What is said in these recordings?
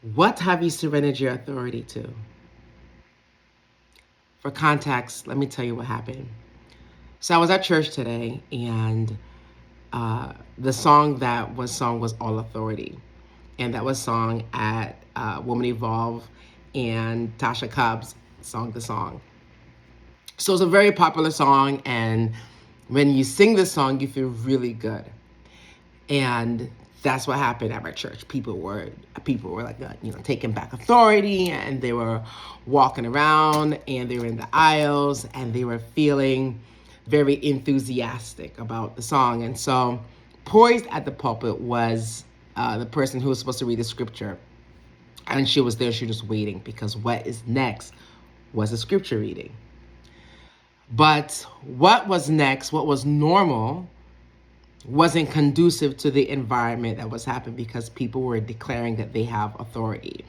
What have you surrendered your authority to? For context, let me tell you what happened. So I was at church today, and the song that was sung was All Authority. And that was sung at Woman Evolve, and Tasha Cobbs sung the song. So it's a very popular song, and when you sing this song, you feel really good. And that's what happened at my church. People were like, taking back authority, and they were walking around, and they were in the aisles, and they were feeling very enthusiastic about the song. And so, poised at the pulpit was the person who was supposed to read the scripture, and she was there. She was just waiting because what is next was a scripture reading. But what was next? What was normal wasn't conducive to the environment that was happening because people were declaring that they have authority.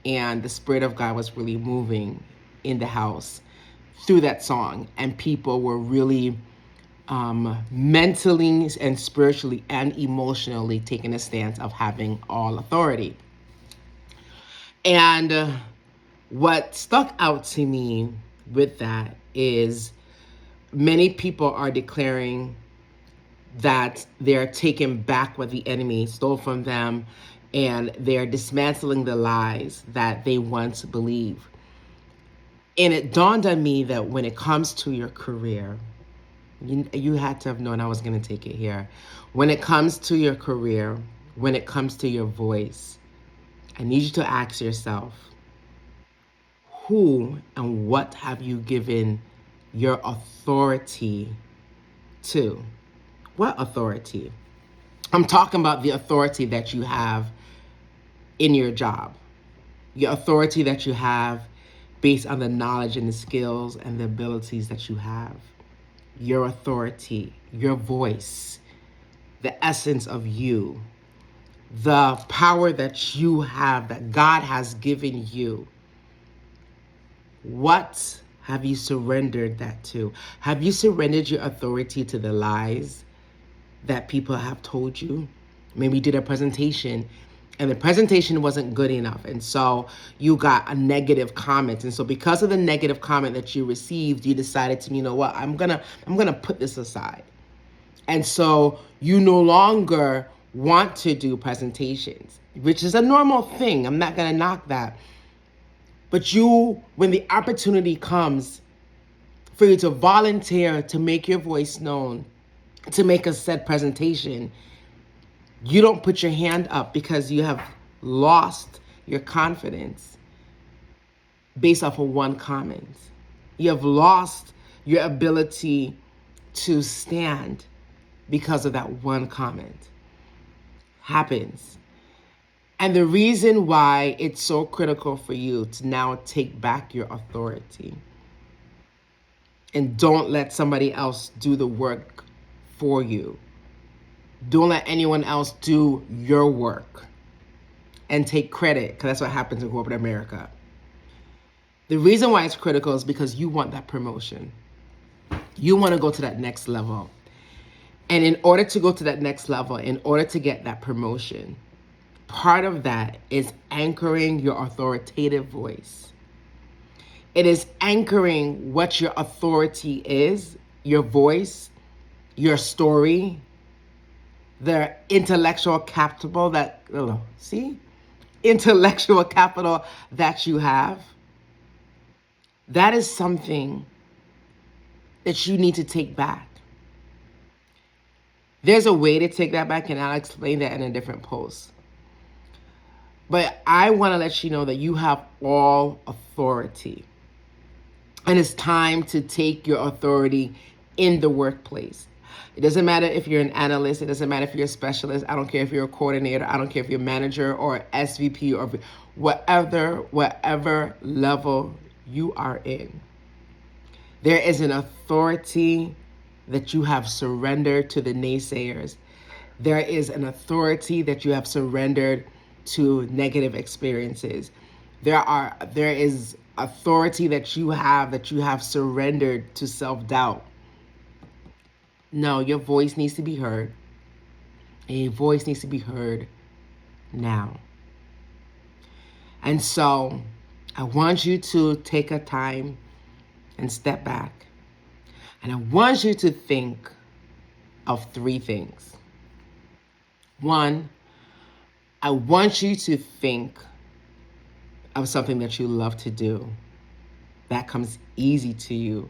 And the Spirit of God was really moving in the house through that song. And people were really mentally and spiritually and emotionally taking a stance of having all authority. And what stuck out to me with that is many people are declaring that they're taking back what the enemy stole from them, and they're dismantling the lies that they once believed. And it dawned on me that when it comes to your career, you had to have known I was going to take it here. When it comes to your career, when it comes to your voice, I need you to ask yourself, who and what have you given your authority to? What authority? I'm talking about the authority that you have in your job, your authority that you have based on the knowledge and the skills and the abilities that you have, your authority, your voice, the essence of you, the power that you have, that God has given you. What have you surrendered that to? Have you surrendered your authority to the lies that people have told you? Maybe you did a presentation and the presentation wasn't good enough, and so you got a negative comment, and so because of the negative comment that you received, you decided to, I'm gonna put this aside. And so you no longer want to do presentations, which is a normal thing. I'm not gonna knock that. But when the opportunity comes for you to volunteer to make your voice known, to make a said presentation, you don't put your hand up because you have lost your confidence based off of one comment. You have lost your ability to stand because of that one comment. Happens. And the reason why it's so critical for you to now take back your authority and don't let somebody else do the work for you. Don't let anyone else do your work and take credit, because that's what happens in corporate America. The reason why it's critical is because you want that promotion. You want to go to that next level. And in order to go to that next level, in order to get that promotion, part of that is anchoring your authoritative voice. It is anchoring what your authority is, your voice, your story, the intellectual capital intellectual capital that you have. That is something that you need to take back. There's a way to take that back, and I'll explain that in a different post. But I want to let you know that you have all authority. And it's time to take your authority in the workplace. It doesn't matter if you're an analyst. It doesn't matter if you're a specialist. I don't care if you're a coordinator. I don't care if you're a manager or SVP or whatever level you are in. There is an authority that you have surrendered to the naysayers. There is an authority that you have surrendered to negative experiences. There is authority that you have surrendered to self-doubt. No, your voice needs to be heard. And your voice needs to be heard now. And so I want you to take a time and step back. And I want you to think of three things. One, I want you to think of something that you love to do that comes easy to you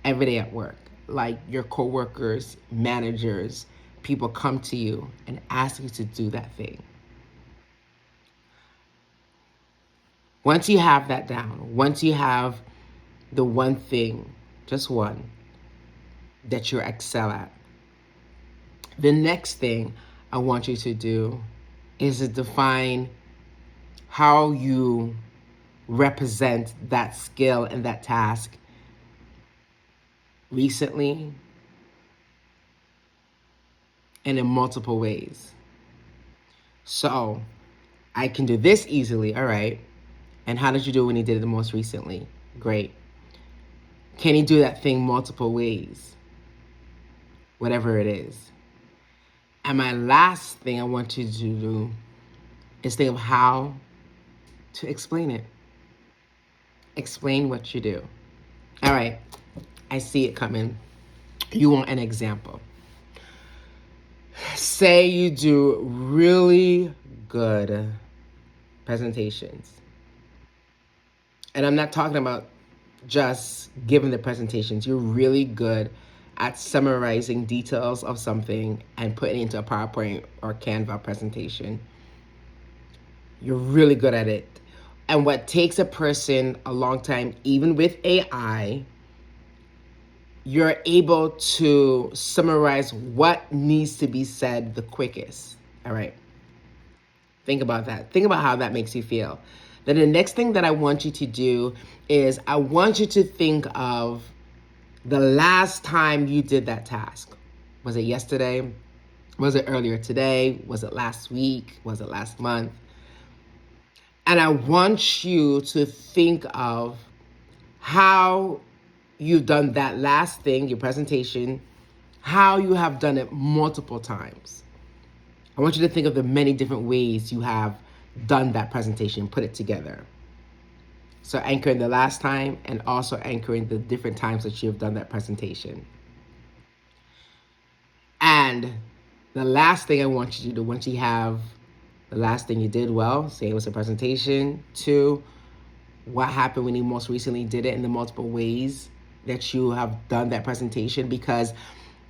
every day at work. Like your coworkers, managers, people come to you and ask you to do that thing. Once you have that down, once you have the one thing, just one, that you excel at, the next thing I want you to do is to define how you represent that skill and that task recently and in multiple ways. So I can do this easily, all right. And how did you do it when you did it the most recently? Great. Can you do that thing multiple ways? Whatever it is. And my last thing I want you to do is think of how to explain it. Explain what you do. All right, I see it coming. You want an example. Say you do really good presentations. And I'm not talking about just giving the presentations. You're really good at summarizing details of something and putting it into a PowerPoint or Canva presentation. You're really good at it. And what takes a person a long time, even with AI, you're able to summarize what needs to be said the quickest. All right. Think about that. Think about how that makes you feel. Then the next thing that I want you to do is I want you to think of the last time you did that task. Was it yesterday? Was it earlier today? Was it last week? Was it last month? And I want you to think of how you've done that last thing, your presentation, how you have done it multiple times. I want you to think of the many different ways you have done that presentation, put it together. So anchoring the last time and also anchoring the different times that you've done that presentation. And the last thing I want you to do, once you have the last thing you did well, say it was a presentation, 2, what happened when you most recently did it in the multiple ways that you have done that presentation. Because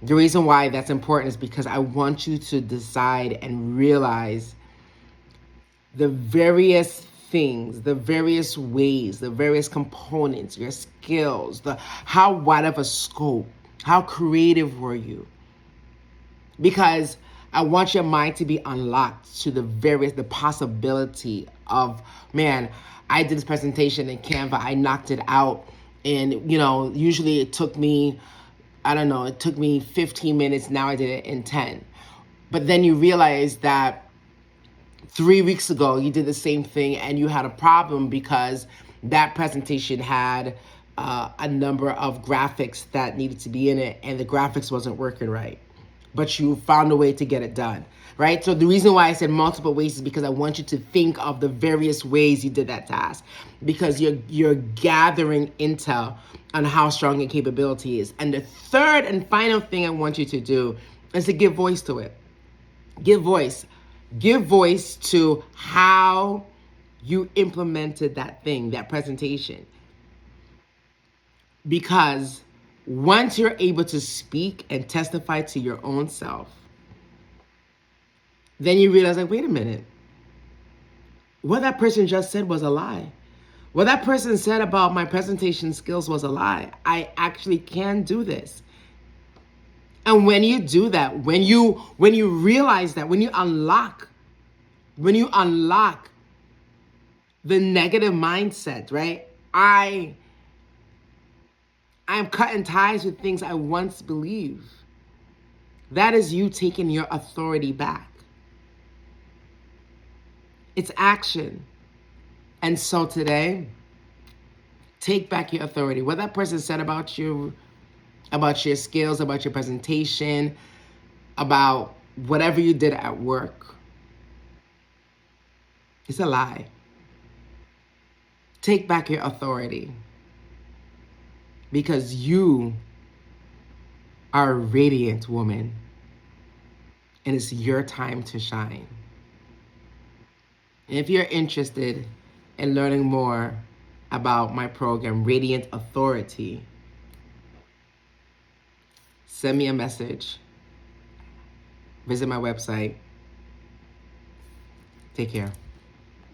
the reason why that's important is because I want you to decide and realize the various things, the various ways, the various components, your skills, the how wide of a scope, how creative were you? Because I want your mind to be unlocked to the possibility of, man, I did this presentation in Canva, I knocked it out. And, usually it took me, it took me 15 minutes. Now I did it in 10. But then you realize that 3 weeks ago, you did the same thing and you had a problem because that presentation had a number of graphics that needed to be in it and the graphics wasn't working right. But you found a way to get it done, right? So the reason why I said multiple ways is because I want you to think of the various ways you did that task, because you're gathering intel on how strong your capability is. And the third and final thing I want you to do is to give voice to it. Give voice. Give voice to how you implemented that thing, that presentation. Because once you're able to speak and testify to your own self, then you realize, like, wait a minute. What that person just said was a lie. What that person said about my presentation skills was a lie. I actually can do this. And when you do that, when you realize that, when you unlock the negative mindset, right? I'm cutting ties with things I once believed. That is you taking your authority back. It's action. And so today, take back your authority. What that person said about you, about your skills, about your presentation, about whatever you did at work, it's a lie. Take back your authority because you are a radiant woman and it's your time to shine. And if you're interested in learning more about my program, Radiant Authority, send me a message. Visit my website. Take care.